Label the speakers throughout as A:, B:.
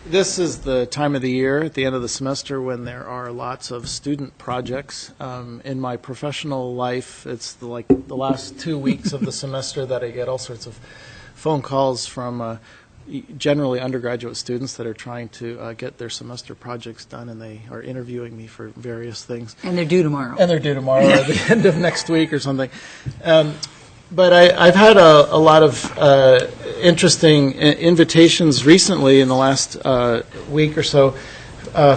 A: This is the time of the year at the end of the semester when there are lots of student projects. In my professional life, it's the last 2 weeks of the semester that I get all sorts of phone calls from generally undergraduate students that are trying to get their semester projects done, and they are interviewing me for various things.
B: And they're due tomorrow.
A: And they're due tomorrow or at the end of next week or something. But I've had a lot of interesting invitations recently in the last week or so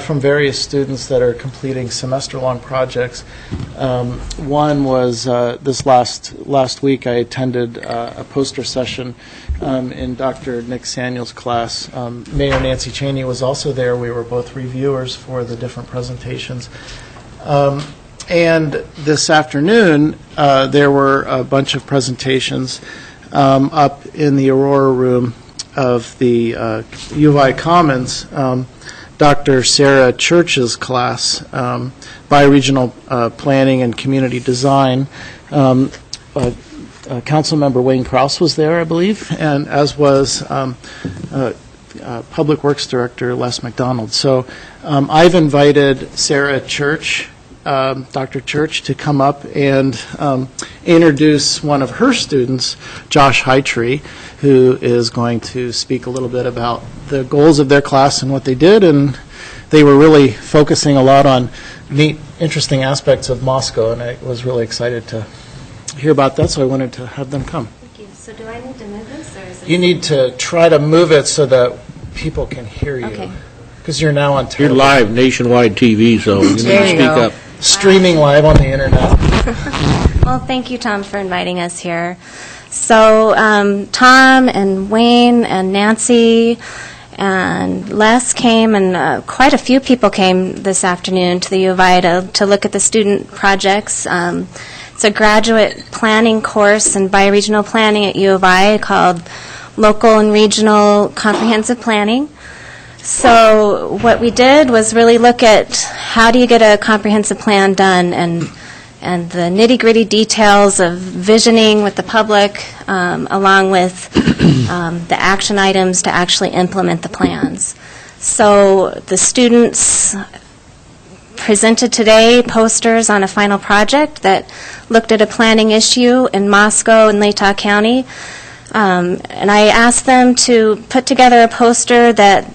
A: from various students that are completing semester-long projects. One was this last week I attended a poster session in Dr. Nick Samuel's class. Mayor Nancy Cheney was also there. We were both reviewers for the different presentations. And this afternoon, there were a bunch of presentations up in the Aurora room of the U of I Commons. Dr. Sarah Church's class, Bioregional Planning and Community Design. Councilmember Wayne Krause was there, I believe, and as was Public Works Director Les McDonald. So I've invited Sarah Church, Dr. Church, to come up and introduce one of her students, Josh Hightree, who is going to speak a little bit about the goals of their class and what they did. And they were really focusing a lot on neat, interesting aspects of Moscow, and I was really excited to hear about that, so I wanted to have them come.
C: Thank you. So do I need to move this, or is it?
A: You need to try to move it so that people can hear you.
C: Okay.
A: Because you're now on television.
D: You're live, nationwide TV, so you need to speak up.
A: Streaming live on the internet.
C: Well, thank you, Tom, for inviting us here. So Tom and Wayne and Nancy and Les came, and quite a few people came this afternoon to the U of I to look at the student projects. It's a graduate planning course in bioregional planning at U of I called Local and Regional Comprehensive Planning. So what we did was really look at how do you get a comprehensive plan done, and the nitty-gritty details of visioning with the public, along with the action items to actually implement the plans. So the students presented today posters on a final project that looked at a planning issue in Moscow and Latah County. And I asked them to put together a poster that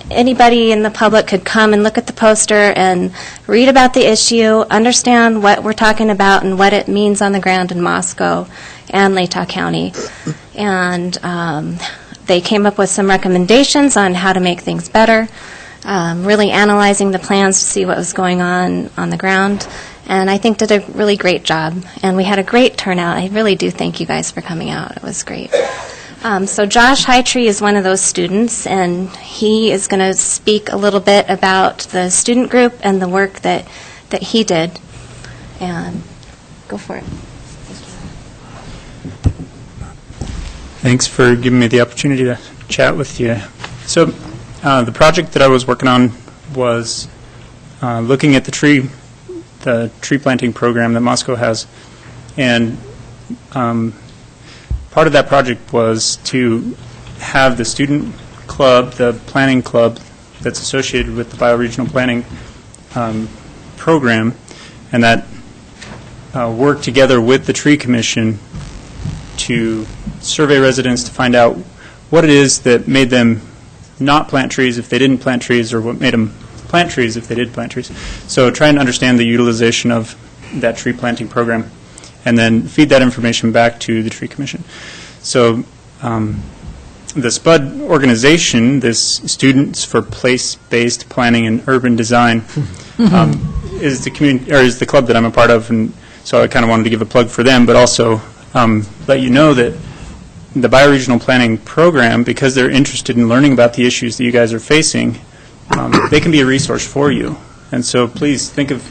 C: anybody in the public could come and look at the poster and read about the issue, understand what we're talking about and what it means on the ground in Moscow and Latah County. And they came up with some recommendations on how to make things better, really analyzing the plans to see what was going on the ground. And I think did a really great job. And we had a great turnout. I really do thank you guys for coming out. It was great. So Josh Hightree is one of those students, and he is going to speak a little bit about the student group and the work that he did. And go for it.
E: Thanks for giving me the opportunity to chat with you. So the project that I was working on was looking at the tree planting program that Moscow has, and part of that project was to have the student club, the planning club that's associated with the bioregional planning program, and that work together with the tree commission to survey residents to find out what it is that made them not plant trees if they didn't plant trees, or what made them plant trees if they did plant trees. So trying to understand the utilization of that tree planting program, and then feed that information back to the tree commission. So the SPUD organization, this Students for Place-Based Planning and Urban Design, is the club that I'm a part of, and so I kind of wanted to give a plug for them, but also let you know that the bioregional planning program, because they're interested in learning about the issues that you guys are facing, they can be a resource for you. And so please think of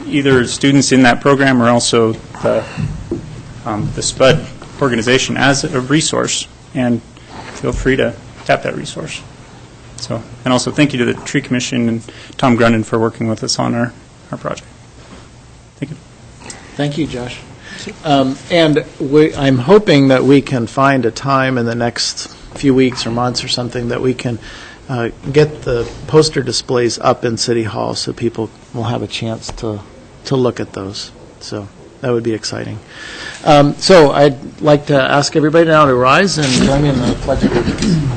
E: either students in that program or also the SPUD organization as a resource, and feel free to tap that resource. So, and also thank you to the Tree Commission and Tom Grunden for working with us on our project. Thank you.
A: Thank you, Josh. And I'm hoping that we can find a time in the next few weeks or months or something that we can get the poster displays up in City Hall so people will have a chance to look at those. So that would be exciting. So I'd like to ask everybody now to rise and join me in the Pledge of Allegiance.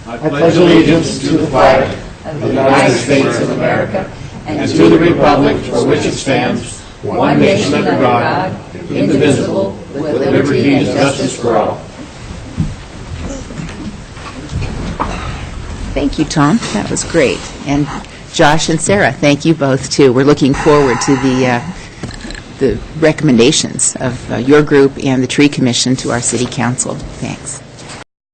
B: I pledge allegiance to the flag of the United States of America and to the republic for which it stands, one nation under God, indivisible, with liberty and justice for all.
F: Thank you, Tom. That was great. And Josh and Sarah, thank you both, too. We're looking forward to the recommendations of your group and the Tree Commission to our City Council. Thanks.